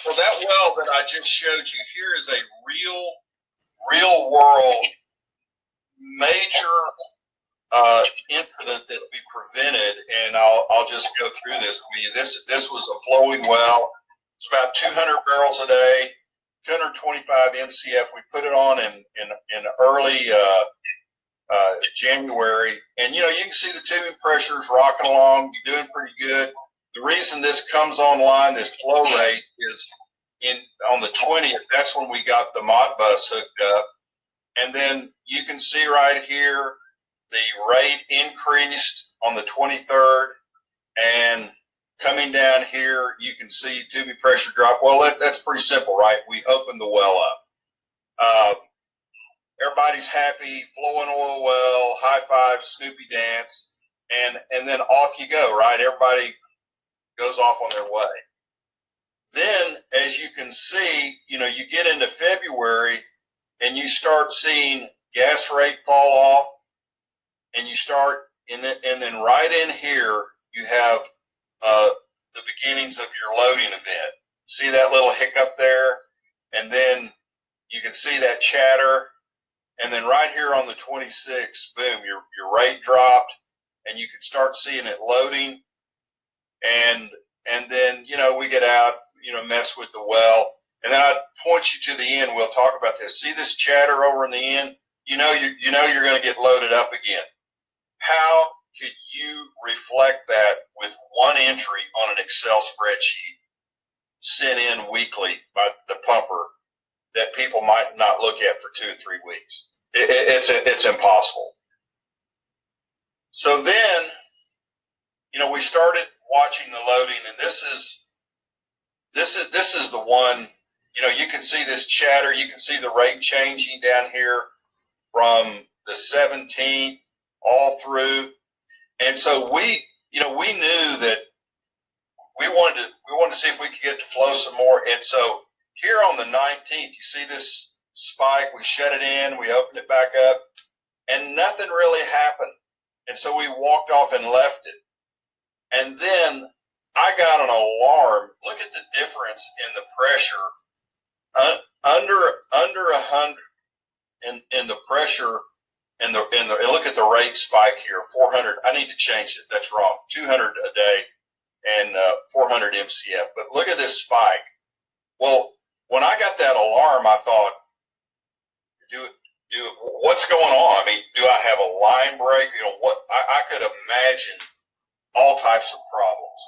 Well, that well that I just showed you here is a real world major incident that we prevented, and I'll just go through this with you. This was a flowing well. It's about 200 barrels a day, 225 MCF. We put it on in early January, and you can see the tubing pressures rocking along. You're doing pretty good. The reason this comes online, this flow rate, is on the 20th. That's when we got the Modbus hooked up, and then you can see right here the rate increased on the 23rd, and coming down here, you can see tubing pressure drop. Well, that's pretty simple, right? We opened the well up. Everybody's happy, flowing oil well, high five, Snoopy dance, and then off you go, right? Everybody goes off on their way. Then, as you can see, you get into February, and you start seeing gas rate fall off, and you start, and then right in here, you have the beginnings of your loading event. See that little hiccup there? And then you can see that chatter. And then right here on the 26th, boom, your rate dropped, and you can start seeing it loading. And then, we get out, mess with the well. And then I point you to the end. We'll talk about this. See this chatter over in the end? You're going to get loaded up again. How could you reflect that with one entry on an Excel spreadsheet sent in weekly by the pumper that people might not look at for 2 or 3 weeks? It's impossible. So then, we started watching the loading, and this is the one. You can see this chatter. You can see the rate changing down here from the 17th all through, and so we knew that we wanted to see if we could get to flow some more. And so here on the 19th, you see this spike. We shut it in. We opened it back up, and nothing really happened. And so we walked off and left it. And then I got an alarm. Look at the difference in the pressure under 100 in the pressure. And look at the rate spike here, 400. I need to change it. That's wrong. 200 a day and 400 MCF. But look at this spike. Well, when I got that alarm, I thought, what's going on? I mean, do I have a line break? What? I could imagine all types of problems.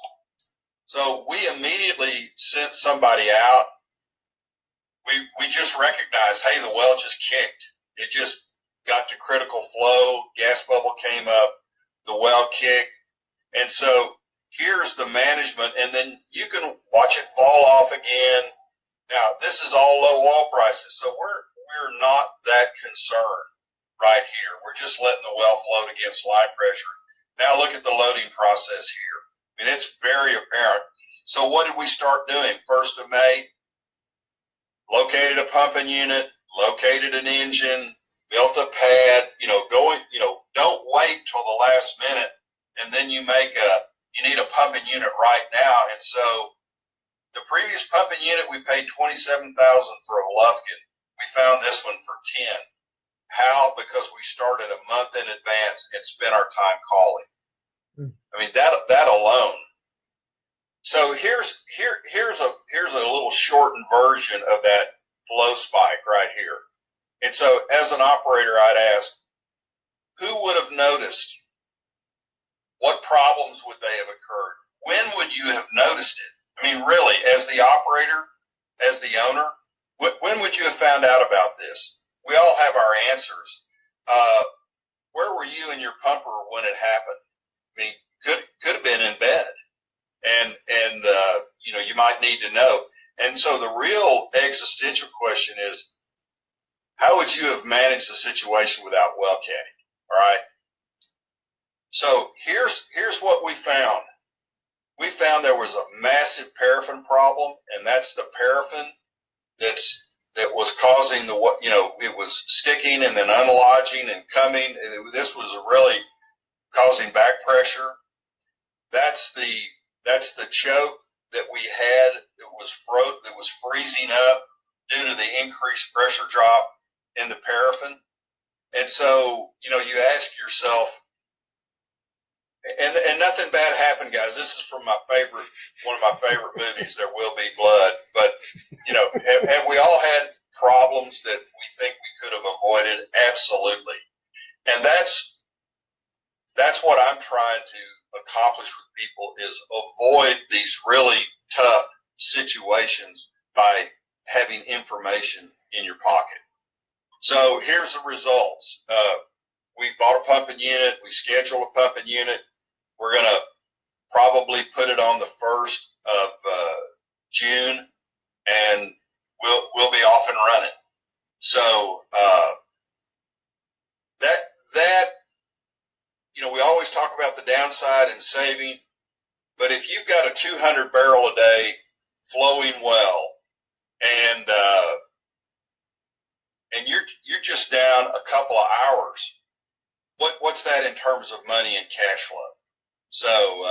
So we immediately sent somebody out. We just recognized, hey, the well just kicked. It just got to critical flow, gas bubble came up, the well kicked. And so here's the management, and then you can watch it fall off again. Now, this is all low oil prices, so we're not that concerned right here. We're just letting the well float against line pressure. Now look at the loading process here. I mean, it's very apparent. So what did we start doing? 1st of May, located a pumping unit, located an engine, built a pad, don't wait till the last minute, and then you need a pumping unit right now. And so the previous pumping unit, we paid $27,000 for a Lufkin. We found this one for 10. How? Because we started a month in advance and spent our time calling. I mean, that alone. So here's a little shortened version of that flow spike right here. And so as an operator, I'd ask, who would have noticed? What problems would they have occurred? When would you have noticed it? I mean, really, as the operator, as the owner, when would you have found out about this? We all have our answers. Where were you and your pumper when it happened? I mean, could have been in bed, and you might need to know. And so the real existential question is, how would you have managed the situation without well caddying? All right. So here's what we found. We found there was a massive paraffin problem, and that's the paraffin that was causing it was sticking and then unlodging and coming. This was really causing back pressure. That's the choke that we had. that was freezing up due to the increased pressure drop in the paraffin. And so, you ask yourself, and nothing bad happened, guys. This is from one of my favorite movies, There Will Be Blood. But, have we all had problems that we think we could have avoided? Absolutely. And that's what I'm trying to accomplish with people, is avoid these really tough situations by having information in your pocket. So here's the results. We bought a pumping unit. We scheduled a pumping unit. We're going to probably put it on the 1st of June, and we'll be off and running. So we always talk about the downside and saving, but if you've got a 200 barrel a day flowing well, and you're just down a couple of hours, what's that in terms of money and cash flow? So